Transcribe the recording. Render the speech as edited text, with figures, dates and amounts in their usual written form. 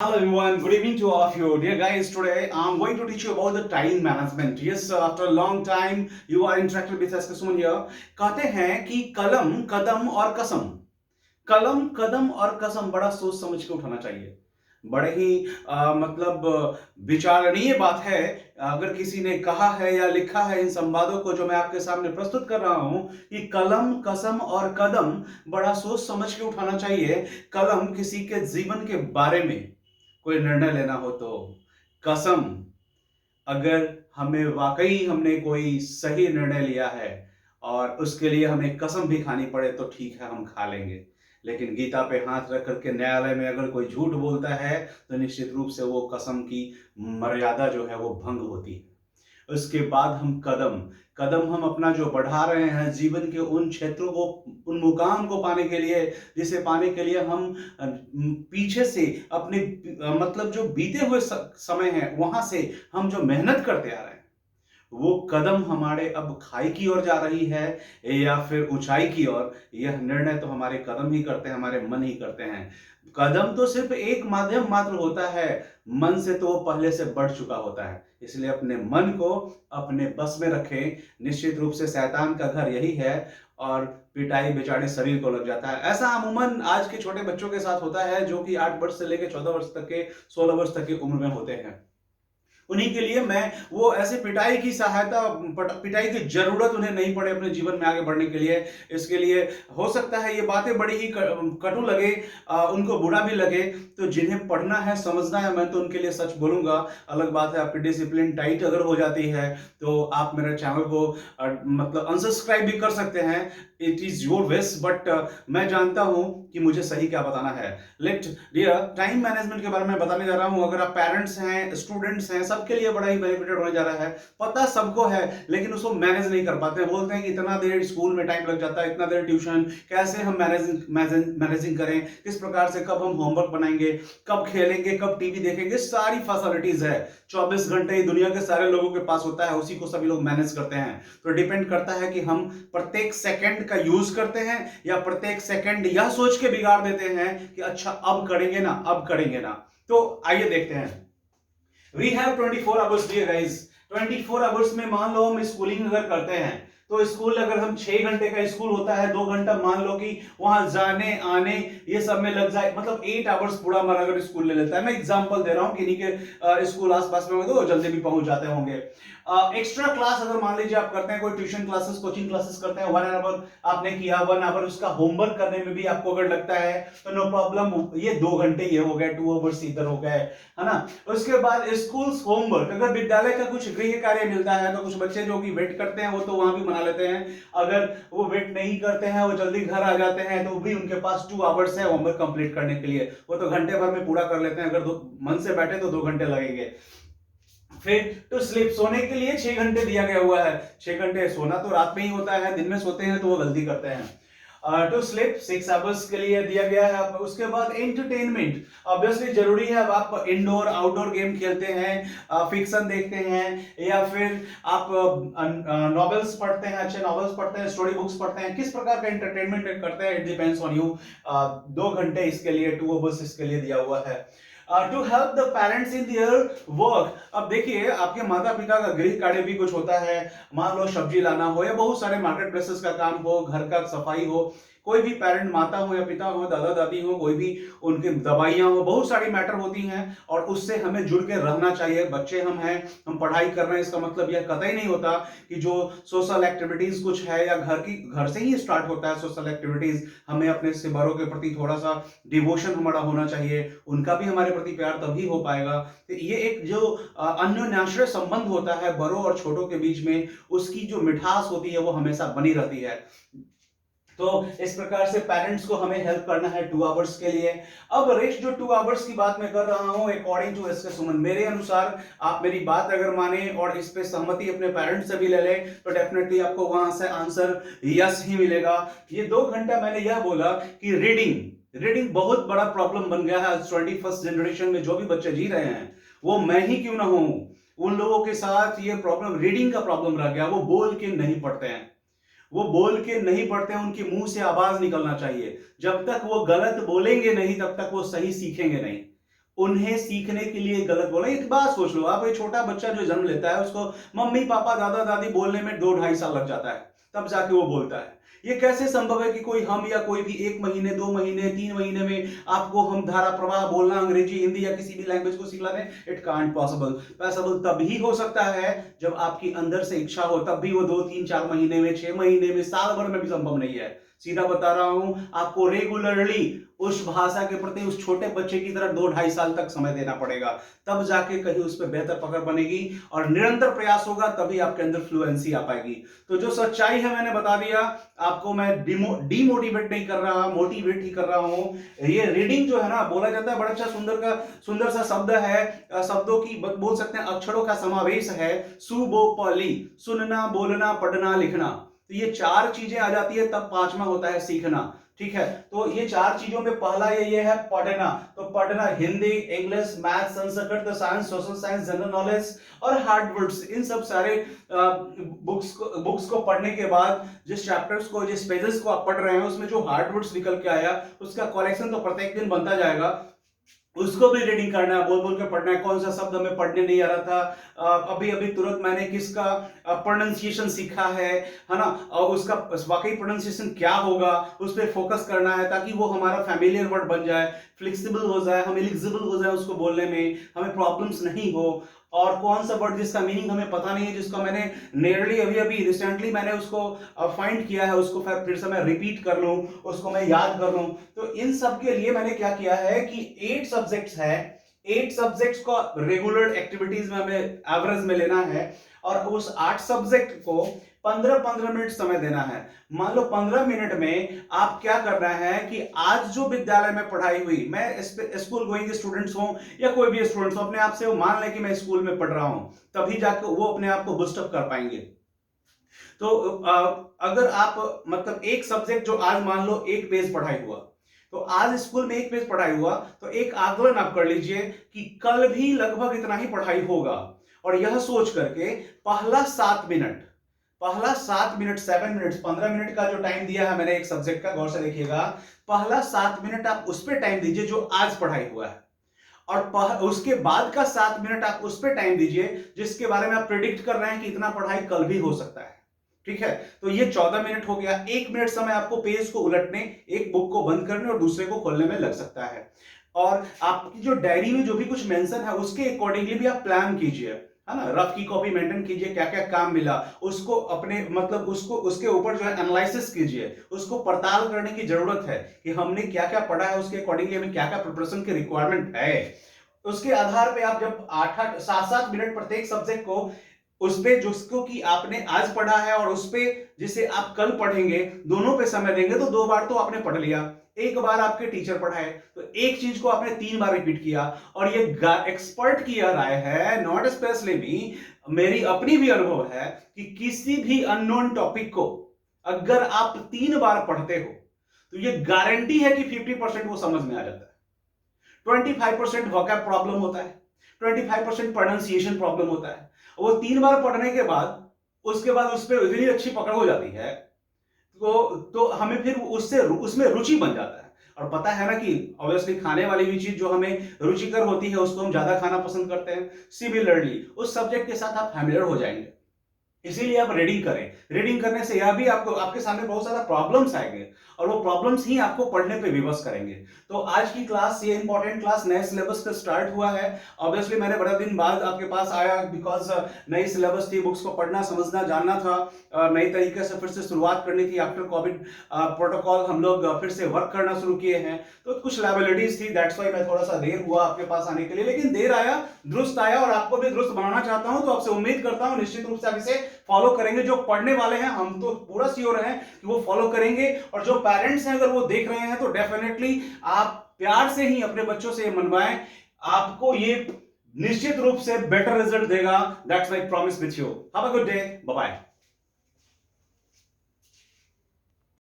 Hello everyone, good evening to all of you. Dear guys, today I'm going to teach you about the time management. Yes, after a long time you are interacting with SK Suman here. कहते हैं कि कलम, कदम और कसम, कलम, कदम और कसम बड़ा सोच समझ के उठाना चाहिए। बड़े ही मतलब विचारणीय बात है। अगर किसी ने कहा है या लिखा है इन संवादों को जो मैं आपके सामने प्रस्तुत कर रहा हूं कि कलम, कसम और कदम बड़ा सोच समझ के उठाना चाहिए। कलम किसी के जीवन के बारे में कोई निर्णय लेना हो तो, कसम अगर हमें वाकई हमने कोई सही निर्णय लिया है और उसके लिए हमें कसम भी खानी पड़े तो ठीक है, हम खा लेंगे। लेकिन गीता पे हाथ रख करके न्यायालय में अगर कोई झूठ बोलता है तो निश्चित रूप से वो कसम की मर्यादा जो है वो भंग होती है। उसके बाद हम कदम, कदम हम अपना जो बढ़ा रहे हैं जीवन के उन क्षेत्रों को, उन मुकाम को पाने के लिए, जिसे पाने के लिए हम पीछे से अपने मतलब जो बीते हुए समय है वहां से हम जो मेहनत करते आ रहे हैं, वो कदम हमारे अब खाई की ओर जा रही है या फिर ऊंचाई की ओर, यह निर्णय तो हमारे कदम ही करते हैं, हमारे मन ही करते हैं। कदम तो सिर्फ एक माध्यम मात्र होता है, मन से तो वो पहले से बढ़ चुका होता है। इसलिए अपने मन को अपने बस में रखें। निश्चित रूप से शैतान का घर यही है और पिटाई बेचारे शरीर को लग जाता है। ऐसा अमूमन आज के छोटे बच्चों के साथ होता है जो कि 8 वर्ष से लेकर 14 वर्ष तक के, 16 वर्ष तक की उम्र में होते हैं। उन्हीं के लिए मैं वो ऐसे पिटाई की सहायता, पिटाई की जरूरत उन्हें नहीं पड़े अपने जीवन में आगे बढ़ने के लिए। इसके लिए हो सकता है ये बातें बड़ी ही कटु लगे, उनको बुरा भी लगे, तो जिन्हें पढ़ना है, समझना है, मैं तो उनके लिए सच बोलूंगा। अलग बात है आपकी डिसिप्लिन टाइट अगर हो जाती है तो आप मेरे चैनल को मतलब अनसब्सक्राइब भी कर सकते हैं। It is your wish, but मैं जानता हूं कि मुझे सही क्या बताना है। लेट डियर, टाइम मैनेजमेंट के बारे में बताने जा रहा हूं। अगर आप पेरेंट्स हैं, स्टूडेंट्स हैं, सबके लिए बड़ा ही बेनिफिटेड होने जा रहा है। पता सबको है लेकिन उसको मैनेज नहीं कर पाते हैं। बोलते हैं कि इतना देर स्कूल में टाइम लग जाता है, इतना देर ट्यूशन, कैसे हम मैनेजिंग करें, किस प्रकार से, कब हम होमवर्क बनाएंगे, कब खेलेंगे, कब टीवी देखेंगे। सारी फैसिलिटीज है, 24 घंटे दुनिया के सारे लोगों के पास होता है, उसी को सभी लोग मैनेज करते हैं। तो डिपेंड करता है कि हम प्रत्येक सेकंड का यूज करते हैं या प्रत्येक सेकंड यह सोच के बिगाड़ देते हैं कि अच्छा अब करेंगे ना, अब करेंगे ना। तो आइए देखते हैं। We have 24 hours dear guys. 24 hours में मान लो हम स्कूलिंग अगर करते हैं तो स्कूल अगर हम 6 घंटे का स्कूल होता है, 2 घंटा मान लो कि वहां जाने आने ये सब में लग जाए, मतलब 8 आवर्स पूरा हमारा अगर स्कूल ले लेता है। मैं एग्जांपल दे रहा हूं, किन्हीं के स्कूल आसपास में होंगे तो जल्दी भी पहुंच जाते होंगे। एक्स्ट्रा क्लास अगर मान लीजिए आप करते हैं, कोई ट्यूशन क्लासेस, कोचिंग क्लासेस करते हैं, 1 आवर आपने किया, 1 आवर उसका होमवर्क करने में भी आपको अगर लगता है तो नो प्रॉब्लम, ये 2 घंटे ये हो गए, 2 आवर्स इधर हो गए, है ना। उसके बाद स्कूल होमवर्क, अगर विद्यालय का कुछ गृह कार्य मिलता है तो कुछ बच्चे जो कि वेट करते हैं वो तो वहां भी बना लेते हैं। अगर वो वेट नहीं करते हैं, वो जल्दी घर आ जाते हैं, तो भी उनके पास 2 आवर्स है होमवर्क कंप्लीट करने के लिए। वो तो घंटे भर में पूरा कर लेते हैं, अगर मन से बैठे तो 2 घंटे लगेंगे। फिर टू स्लीप, सोने के लिए 6 घंटे दिया गया हुआ है। 6 घंटे सोना तो रात में ही होता है, दिन में सोते हैं तो वो गलती करते हैं। टू स्लीप 6 आवर्स के लिए दिया गया है। उसके बाद एंटरटेनमेंट ऑब्वियसली जरूरी है। अब आप इंडोर आउटडोर गेम खेलते हैं, फिक्शन देखते हैं, या फिर आप नॉवेल्स पढ़ते हैं, अच्छे नॉवेल्स पढ़ते हैं, स्टोरी बुक्स पढ़ते हैं, किस प्रकार का एंटरटेनमेंट करते हैं, इट डिपेंड्स ऑन यू। 2 घंटे इसके लिए, 2 आवर्स इसके लिए दिया हुआ है। To help the parents in their work. अब देखिए आपके माता पिता का गृह कार्य भी कुछ होता है, मान लो सब्जी लाना हो या बहुत सारे मार्केट प्लेसेस का काम हो, घर का सफाई हो, कोई भी पेरेंट, माता हो या पिता हो, दादा दादी हो, कोई भी, उनकी दवाइयां हो, बहुत सारी मैटर होती हैं और उससे हमें जुड़ के रहना चाहिए। बच्चे हम हैं, हम पढ़ाई कर रहे हैं, इसका मतलब यह कतई नहीं होता कि जो सोशल एक्टिविटीज कुछ है या घर से ही स्टार्ट होता है सोशल एक्टिविटीज, हमें अपने से बड़ों के प्रति थोड़ा सा डिवोशन हमारा होना चाहिए, उनका भी हमारे प्रति प्यार तभी हो पाएगा। तो ये एक जो अन्योन्याश्रय संबंध होता है बड़ों और छोटों के बीच में, उसकी जो मिठास होती है वो हमेशा बनी रहती है। तो इस प्रकार से पेरेंट्स को हमें हेल्प करना है 2 आवर्स के लिए। अब रेस्ट जो 2 आवर्स की बात मैं कर रहा हूं, अकॉर्डिंग टू एस के सुमन, मेरे अनुसार, आप मेरी बात अगर माने और इस पे सहमति अपने पेरेंट्स से भी ले लें तो डेफिनेटली आपको वहां से आंसर यस ही मिलेगा। ये 2 घंटा मैंने यह बोला कि रीडिंग बहुत बड़ा प्रॉब्लम बन गया है 21st जनरेशन में। जो भी बच्चे जी रहे हैं, वो मैं ही क्यों ना हूं, उन लोगों के साथ ये प्रॉब्लम, रीडिंग का प्रॉब्लम रह गया। वो बोल के नहीं पढ़ते हैं, वो बोल के नहीं पढ़ते हैं, उनके मुंह से आवाज निकलना चाहिए। जब तक वो गलत बोलेंगे नहीं तब तक वो सही सीखेंगे नहीं। उन्हें सीखने के लिए गलत बोला। एक बात सोच लो आप, एक छोटा बच्चा जो जन्म लेता है उसको मम्मी पापा दादा दादी बोलने में 2-2.5 साल लग जाता है, तब जाके वो बोलता है। ये कैसे संभव है कि कोई हम या कोई भी 1 महीने 2 महीने 3 महीने में आपको हम धारा प्रवाह बोलना, अंग्रेजी हिंदी या किसी भी लैंग्वेज को सिखला दें? It can't possible. पॉसिबल तभी हो सकता है जब आपकी अंदर से इच्छा हो, तब भी वो 2-3-4 महीने में, 6 महीने में, साल भर में भी संभव नहीं है। सीधा बता रहा हूं, आपको रेगुलरली उस भाषा के प्रति उस छोटे बच्चे की तरह 2-2.5 साल तक समय देना पड़ेगा, तब जाके कहीं उस पर बेहतर पकड़ बनेगी और निरंतर प्रयास होगा, तभी आपके अंदर फ्लुएंसी आ पाएगी। तो जो सच्चाई है मैंने बता दिया आपको, मैं डिमोटिवेट नहीं कर रहा, मोटिवेट ही कर रहा हूं। ये रीडिंग जो है ना, बोला जाता है बड़ा अच्छा सुंदर सा शब्द है, शब्दों की बोल सकते हैं अक्षरों का समावेश है, सु बो प ली, सुनना बोलना पढ़ना लिखना। तो ये 4 चीजें आ जाती है तब 5वां होता है सीखना। ठीक है, तो ये 4 चीजों में पहला ये है पढ़ना। तो पढ़ना Hindi, English, math, Sanskrit, science, social science, general knowledge और हार्ड वर्ड्स, इन सब सारे बुक्स को पढ़ने के बाद जिस चैप्टर्स को, जिस पेजेस को आप पढ़ रहे हैं उसमें जो हार्ड वर्ड्स निकल के आया उसका कलेक्शन तो प्रत्येक दिन बनता जाएगा, उसको भी रीडिंग करना है, बोल बोल के पढ़ना है। कौन सा शब्द हमें पढ़ने नहीं आ रहा था, अभी अभी तुरंत मैंने किसका प्रोनाउंसिएशन सीखा है ना, और उसका वाकई प्रोनाउंसिएशन क्या होगा उस पर फोकस करना है, ताकि वो हमारा फैमिलियर वर्ड बन जाए, फ्लेक्सिबल हो जाए, हम एलिजिबल हो जाए उसको बोलने में, हमें प्रॉब्लम्स नहीं हो। और कौन सा वर्ड जिसका मीनिंग हमें पता नहीं है, जिसका मैंने नियरली अभी अभी रिसेंटली मैंने उसको फाइंड किया है, उसको फिर से मैं रिपीट कर लूं, उसको मैं याद कर लूं। तो इन सब के लिए मैंने क्या किया है कि 8 सब्जेक्ट्स है, 8 सब्जेक्ट्स को रेगुलर एक्टिविटीज में हमें एवरेज में लेना है और उस 8 सब्जेक्ट को 15-15 मिनट समय देना है। मान लो 15 मिनट में आप क्या करना है कि आज जो विद्यालय में पढ़ाई हुई, मैं स्कूल गोइंग स्टूडेंट्स हो या कोई भी स्टूडेंट्स हो, अपने आप से वो मान लें कि मैं स्कूल में पढ़ रहा हूं, तभी जाकर वो अपने आप को बूस्टअप कर पाएंगे। तो अगर आप मतलब एक सब्जेक्ट जो आज मान लो 1 पेज पढ़ाई हुआ, तो आज स्कूल में 1 पेज पढ़ाई हुआ, तो एक आकलन आप कर लीजिए कि कल भी लगभग इतना ही पढ़ाई होगा। और यह सोच करके पहला 7 मिनट 7 मिनट 15 मिनट का जो टाइम दिया है मैंने एक सब्जेक्ट का, गौर से देखिएगा, पहला 7 मिनट आप उस पर टाइम दीजिए जो आज पढ़ाई हुआ है, और उसके बाद का 7 मिनट आप उस पर टाइम दीजिए जिसके बारे में आप प्रिडिक्ट कर रहे हैं कि इतना पढ़ाई कल भी हो सकता है। ठीक है, तो ये 14 मिनट हो गया। 1 मिनट समय आपको पेज को उलटने, एक बुक को बंद करने और दूसरे को खोलने में लग सकता है। और आपकी जो डायरी में जो भी कुछ मेंशन है उसके अकॉर्डिंगली भी आप प्लान कीजिए, है ना, रफ की कॉपी मेंटेन कीजिए, क्या क्या काम मिला उसको अपने मतलब उसको उसके ऊपर जो है एनालिसिस कीजिए, उसको पड़ताल करने की जरूरत है कि हमने क्या क्या पढ़ा है, उसके अकॉर्डिंगली हमें क्या क्या प्रिपरेशन की रिक्वायरमेंट है। उसके आधार पे आप जब 8-8 7-7 मिनट प्रत्येक सब्जेक्ट को उस पे जिसको कि आपने आज पढ़ा है और उस पे जिसे आप कल पढ़ेंगे, दोनों पे समय देंगे, तो 2 बार तो आपने पढ़ लिया। एक बार आपके टीचर पढ़ाए तो एक चीज को आपने 3 बार रिपीट किया। और ये एक्सपर्ट की राय है, नॉट स्पेशली मी, मेरी अपनी भी अनुभव है कि किसी भी अननोन टॉपिक को अगर आप 3 बार पढ़ते हो तो ये गारंटी है कि 50% वो समझ में आ जाता है। 25% वोकैब प्रॉब्लम होता है, 25% प्रोनाउंसिएशन प्रॉब्लम होता है। वो 3 बार पढ़ने के बाद उसके बाद उस पर इतनी अच्छी पकड़ हो जाती है तो हमें फिर उसमें रुचि बन जाता है। और पता है ना कि ऑब्वियसली खाने वाली भी चीज जो हमें रुचिकर होती है उसको हम ज्यादा खाना पसंद करते हैं। सिमिलरली उस सब्जेक्ट के साथ आप फैमिलियर हो जाएंगे, इसीलिए आप रीडिंग करें। रीडिंग करने से यह भी आपको आपके सामने बहुत सारा प्रॉब्लम्स आएंगे और वो प्रॉब्लम्स ही आपको पढ़ने पे विवश करेंगे। तो आज की क्लास, ये इंपॉर्टेंट क्लास नए सिलेबस का स्टार्ट हुआ है। ऑब्वियसली मैंने बड़ा दिन बाद आपके पास आया बिकॉज नई सिलेबस थी, बुक्स को पढ़ना समझना जानना था, नई तरीके से फिर से शुरुआत करनी थी। आफ्टर कोविड प्रोटोकॉल हम लोग फिर से वर्क करना शुरू किए हैं, तो कुछ लायबिलिटीज थी, दैट्स वाई मैं थोड़ा सा देर हुआ आपके पास आने के लिए, लेकिन देर आया दुरुस्त आया और आपको भी दुरुस्त बनाना चाहता हूं। तो आपसे उम्मीद करता हूं निश्चित रूप से आप इसे फॉलो करेंगे। जो पढ़ने वाले हैं हम तो पूरा श्योर हैं कि वो फॉलो करेंगे, और जो पेरेंट्स हैं अगर वो देख रहे हैं तो डेफिनेटली आप प्यार से ही अपने बच्चों से मनवाएं, आपको ये निश्चित रूप से बेटर रिजल्ट देगा। That's my promise with you. Have a good day, bye bye.